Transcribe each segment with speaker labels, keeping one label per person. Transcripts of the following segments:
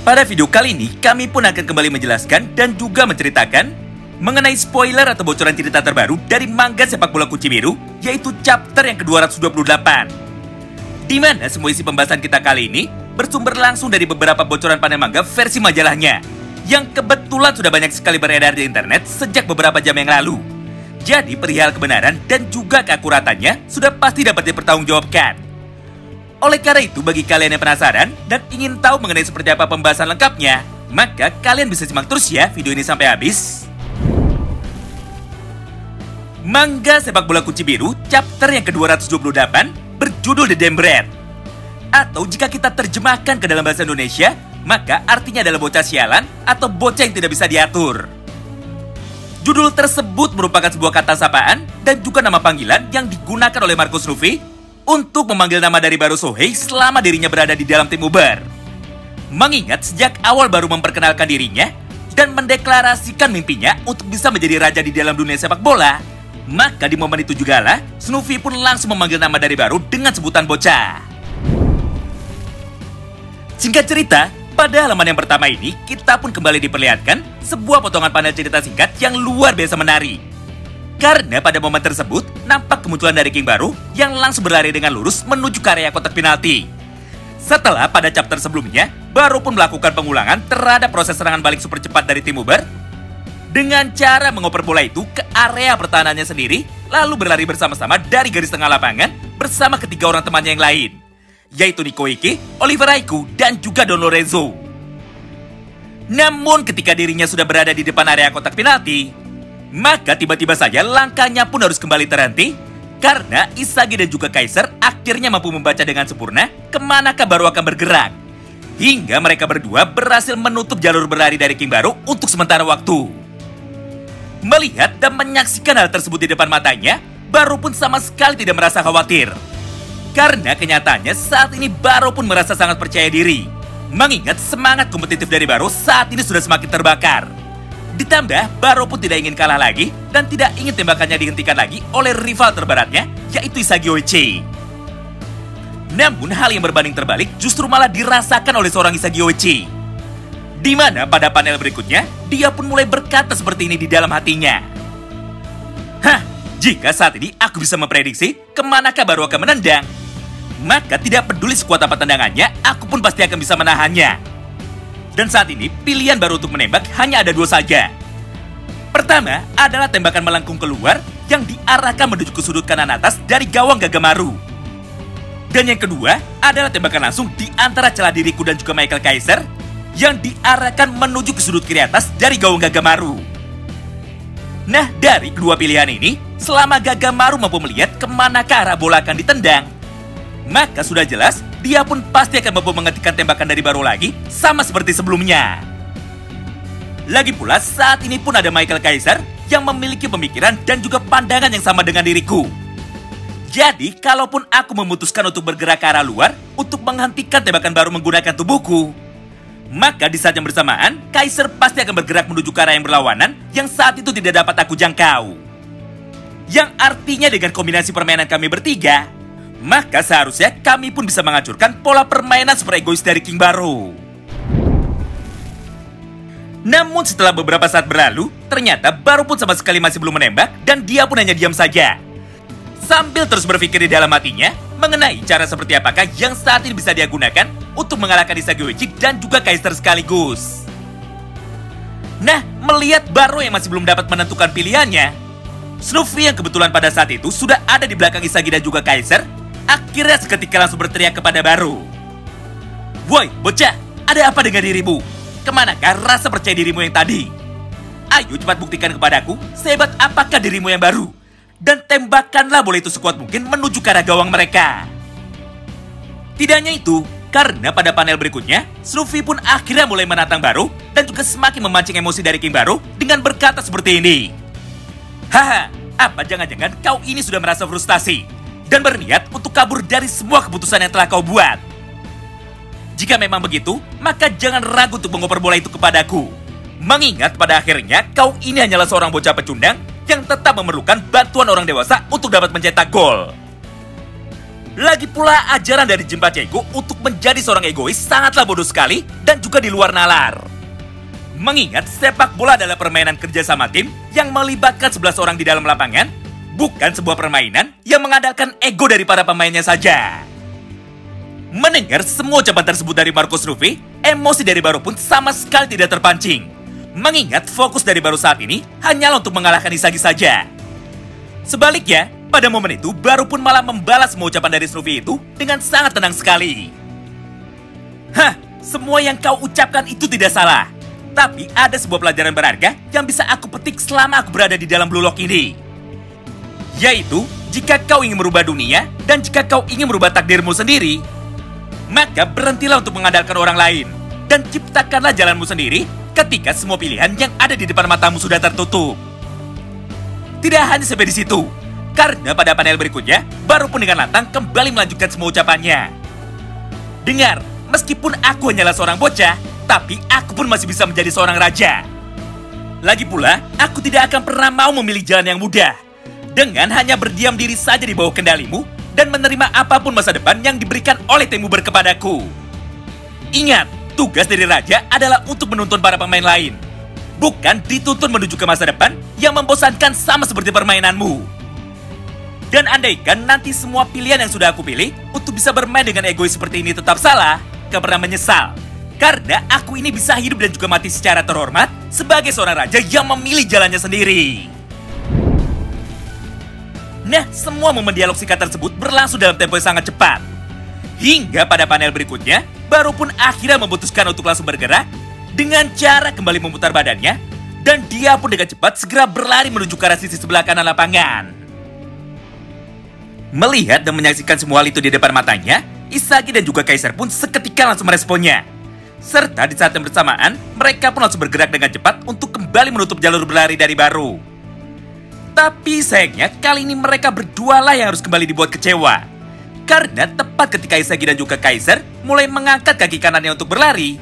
Speaker 1: Pada video kali ini, kami pun akan kembali menjelaskan dan juga menceritakan mengenai spoiler atau bocoran cerita terbaru dari manga sepak bola Kunci Biru, yaitu chapter yang ke-228. Di mana semua isi pembahasan kita kali ini bersumber langsung dari beberapa bocoran panel manga versi majalahnya, yang kebetulan sudah banyak sekali beredar di internet sejak beberapa jam yang lalu. Jadi perihal kebenaran dan juga keakuratannya sudah pasti dapat dipertanggungjawabkan. Oleh karena itu, bagi kalian yang penasaran dan ingin tahu mengenai seperti apa pembahasan lengkapnya, maka kalian bisa simak terus ya video ini sampai habis. Manga sepak bola Kunci Biru chapter yang ke-228 berjudul The Damn Brat. Atau jika kita terjemahkan ke dalam bahasa Indonesia, maka artinya adalah bocah sialan atau bocah yang tidak bisa diatur. Judul tersebut merupakan sebuah kata sapaan dan juga nama panggilan yang digunakan oleh Marcus Luffy untuk memanggil nama dari Baru Sohei selama dirinya berada di dalam tim Uber. Mengingat sejak awal baru memperkenalkan dirinya dan mendeklarasikan mimpinya untuk bisa menjadi raja di dalam dunia sepak bola, maka di momen itu juga lah, Snuffy pun langsung memanggil nama dari Baru dengan sebutan bocah. Singkat cerita, pada halaman yang pertama ini, kita pun kembali diperlihatkan sebuah potongan panel cerita singkat yang luar biasa menarik. Karena pada momen tersebut, nampak kemunculan dari King Baru yang langsung berlari dengan lurus menuju ke area kotak penalti. Setelah pada chapter sebelumnya, Baru pun melakukan pengulangan terhadap proses serangan balik super cepat dari tim Uber dengan cara mengoper bola itu ke area pertahanannya sendiri, lalu berlari bersama-sama dari garis tengah lapangan bersama ketiga orang temannya yang lain, yaitu Nico Iki, Oliver Aiku, dan juga Don Lorenzo. Namun ketika dirinya sudah berada di depan area kotak penalti, maka tiba-tiba saja langkahnya pun harus kembali terhenti karena Isagi dan juga Kaiser akhirnya mampu membaca dengan sempurna kemanakah Baru akan bergerak. Hingga mereka berdua berhasil menutup jalur berlari dari King Baru untuk sementara waktu. Melihat dan menyaksikan hal tersebut di depan matanya, Baru pun sama sekali tidak merasa khawatir. Karena kenyataannya saat ini Baru pun merasa sangat percaya diri. Mengingat semangat kompetitif dari Baru saat ini sudah semakin terbakar. Ditambah, Baru pun tidak ingin kalah lagi dan tidak ingin tembakannya dihentikan lagi oleh rival terberatnya, yaitu Isagi Oichi. Namun, hal yang berbanding terbalik justru malah dirasakan oleh seorang Isagi Oichi. Di mana pada panel berikutnya, dia pun mulai berkata seperti ini di dalam hatinya. Hah, jika saat ini aku bisa memprediksi kemanakah Baru akan menendang, maka tidak peduli sekuat apa tendangannya, aku pun pasti akan bisa menahannya. Dan saat ini, pilihan Baru untuk menembak hanya ada dua saja. Pertama adalah tembakan melengkung keluar yang diarahkan menuju ke sudut kanan atas dari gawang Gagamaru. Dan yang kedua adalah tembakan langsung di antara celah diriku dan juga Michael Kaiser yang diarahkan menuju ke sudut kiri atas dari gawang Gagamaru. Nah, dari kedua pilihan ini, selama Gagamaru mampu melihat kemanakah arah bola akan ditendang, maka sudah jelas dia pun pasti akan mampu menghentikan tembakan dari Baru lagi, sama seperti sebelumnya. Lagi pula, saat ini pun ada Michael Kaiser yang memiliki pemikiran dan juga pandangan yang sama dengan diriku. Jadi, kalaupun aku memutuskan untuk bergerak ke arah luar untuk menghentikan tembakan Baru menggunakan tubuhku, maka di saat yang bersamaan, Kaiser pasti akan bergerak menuju ke arah yang berlawanan yang saat itu tidak dapat aku jangkau. Yang artinya dengan kombinasi permainan kami bertiga, maka seharusnya kami pun bisa menghancurkan pola permainan super egois dari King Baru. Namun setelah beberapa saat berlalu, ternyata Baru pun sama sekali masih belum menembak dan dia pun hanya diam saja. Sambil terus berpikir di dalam hatinya mengenai cara seperti apakah yang saat ini bisa dia gunakan untuk mengalahkan Isagi Oichi dan juga Kaiser sekaligus. Nah, melihat Baru yang masih belum dapat menentukan pilihannya, Snuffy yang kebetulan pada saat itu sudah ada di belakang Isagi dan juga Kaiser, akhirnya seketika langsung berteriak kepada Baru. Woi, bocah, ada apa dengan dirimu? Kemanakah rasa percaya dirimu yang tadi? Ayo cepat buktikan kepadaku, sehebat apakah dirimu yang baru? Dan tembakkanlah bola itu sekuat mungkin menuju ke arah gawang mereka. Tidak hanya itu, karena pada panel berikutnya, Snuffy pun akhirnya mulai menantang Baru dan juga semakin memancing emosi dari King Baru dengan berkata seperti ini. Haha, apa jangan-jangan kau ini sudah merasa frustasi dan berniat untuk kabur dari semua keputusan yang telah kau buat? Jika memang begitu, maka jangan ragu untuk mengoper bola itu kepadaku. Mengingat pada akhirnya kau ini hanyalah seorang bocah pecundang yang tetap memerlukan bantuan orang dewasa untuk dapat mencetak gol. Lagi pula ajaran dari Jinpachiku untuk menjadi seorang egois sangatlah bodoh sekali dan juga di luar nalar. Mengingat sepak bola adalah permainan kerjasama tim yang melibatkan 11 orang di dalam lapangan, bukan sebuah permainan yang mengandalkan ego dari para pemainnya saja. Mendengar semua ucapan tersebut dari Marcus Rufy, emosi dari Baru pun sama sekali tidak terpancing. Mengingat fokus dari Baru saat ini hanyalah untuk mengalahkan Isagi saja. Sebaliknya, pada momen itu, Baru pun malah membalas semua ucapan dari Snoopy itu dengan sangat tenang sekali. Hah, semua yang kau ucapkan itu tidak salah. Tapi ada sebuah pelajaran berharga yang bisa aku petik selama aku berada di dalam Blue Lock ini. Yaitu, jika kau ingin merubah dunia dan jika kau ingin merubah takdirmu sendiri, maka berhentilah untuk mengandalkan orang lain dan ciptakanlah jalanmu sendiri ketika semua pilihan yang ada di depan matamu sudah tertutup. Tidak hanya sampai di situ. Karena pada panel berikutnya, Baru pun dengan lantang kembali melanjutkan semua ucapannya. Dengar, meskipun aku hanyalah seorang bocah, tapi aku pun masih bisa menjadi seorang raja. Lagi pula, aku tidak akan pernah mau memilih jalan yang mudah. Dengan hanya berdiam diri saja di bawah kendalimu, dan menerima apapun masa depan yang diberikan oleh Temu kepadaku. Ingat, tugas dari raja adalah untuk menuntun para pemain lain. Bukan dituntun menuju ke masa depan yang membosankan sama seperti permainanmu. Dan andaikan nanti semua pilihan yang sudah aku pilih untuk bisa bermain dengan egois seperti ini tetap salah, gak pernah menyesal. Karena aku ini bisa hidup dan juga mati secara terhormat sebagai seorang raja yang memilih jalannya sendiri. Nah, semua momen dialog singkat tersebut berlangsung dalam tempo yang sangat cepat. Hingga pada panel berikutnya, Baru pun akhirnya memutuskan untuk langsung bergerak dengan cara kembali memutar badannya, dan dia pun dengan cepat segera berlari menuju ke arah sisi sebelah kanan lapangan. Melihat dan menyaksikan semua hal itu di depan matanya, Isagi dan juga Kaiser pun seketika langsung meresponnya. Serta di saat yang bersamaan, mereka pun langsung bergerak dengan cepat untuk kembali menutup jalur berlari dari Baru. Tapi sayangnya, kali ini mereka berdua lah yang harus kembali dibuat kecewa. Karena tepat ketika Isagi dan juga Kaiser mulai mengangkat kaki kanannya untuk berlari,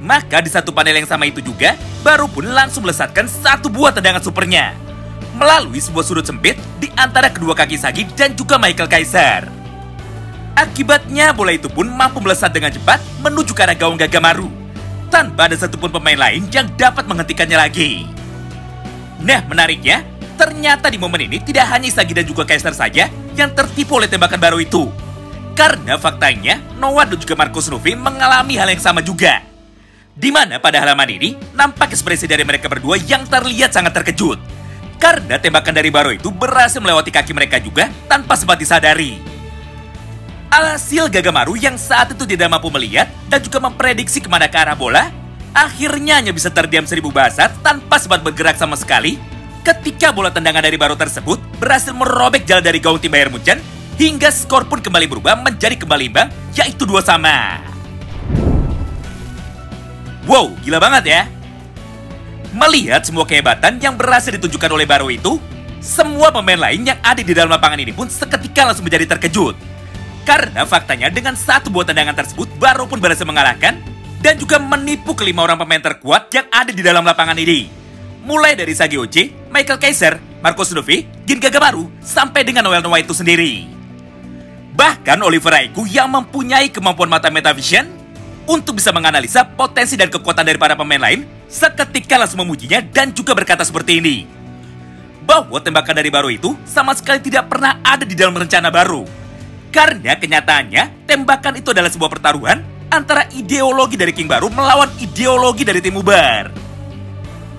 Speaker 1: maka di satu panel yang sama itu juga, Baru pun langsung melesatkan satu buah tendangan supernya melalui sebuah sudut sempit di antara kedua kaki Isagi dan juga Michael Kaiser. Akibatnya bola itu pun mampu melesat dengan cepat menuju ke arah gawang Gagamaru, tanpa ada satupun pemain lain yang dapat menghentikannya lagi. Nah, menariknya, ternyata di momen ini tidak hanya Isagi dan juga Kaiser saja yang tertipu oleh tembakan Baru itu. Karena faktanya, Noah dan juga Marcus Rufy mengalami hal yang sama juga. Di mana pada halaman ini, nampak ekspresi dari mereka berdua yang terlihat sangat terkejut. Karena tembakan dari Baru itu berhasil melewati kaki mereka juga tanpa sempat disadari. Alhasil Gagamaru yang saat itu tidak mampu melihat dan juga memprediksi kemana ke arah bola, akhirnya hanya bisa terdiam 1000 bahasa tanpa sempat bergerak sama sekali ketika bola tendangan dari Baru tersebut berhasil merobek jalan dari gawang tim Bayern Munchen hingga skor pun kembali berubah menjadi kembali imbang, yaitu 2-2. Wow, gila banget ya. Melihat semua kehebatan yang berhasil ditunjukkan oleh Baru itu, semua pemain lain yang ada di dalam lapangan ini pun seketika langsung menjadi terkejut. Karena faktanya dengan satu buah tendangan tersebut, Baru pun berhasil mengalahkan dan juga menipu kelima orang pemain terkuat yang ada di dalam lapangan ini. Mulai dari Sagi Oji, Michael Kaiser, Marcus Rufy, Gin Gagamaru, sampai dengan Noel Noah itu sendiri. Bahkan Oliver Aiku yang mempunyai kemampuan mata metavision untuk bisa menganalisa potensi dan kekuatan dari para pemain lain, seketika langsung memujinya dan juga berkata seperti ini. Bahwa tembakan dari Baru itu sama sekali tidak pernah ada di dalam rencana Baru. Karena kenyataannya, tembakan itu adalah sebuah pertaruhan antara ideologi dari King Baru melawan ideologi dari tim Ubar.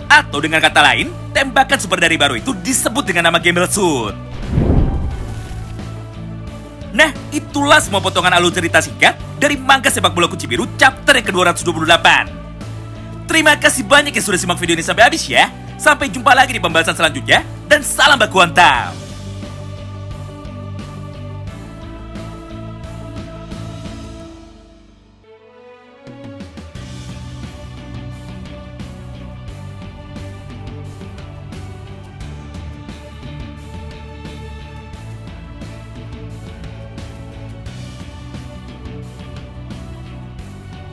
Speaker 1: Atau dengan kata lain, tembakan super dari Baru itu disebut dengan nama Gamble Suit. Nah, itulah semua potongan alur cerita singkat dari manga Sepak Bola Kuci Biru chapter yang ke-228. Terima kasih banyak yang sudah simak video ini sampai habis ya. Sampai jumpa lagi di pembahasan selanjutnya, dan salam baku hantam.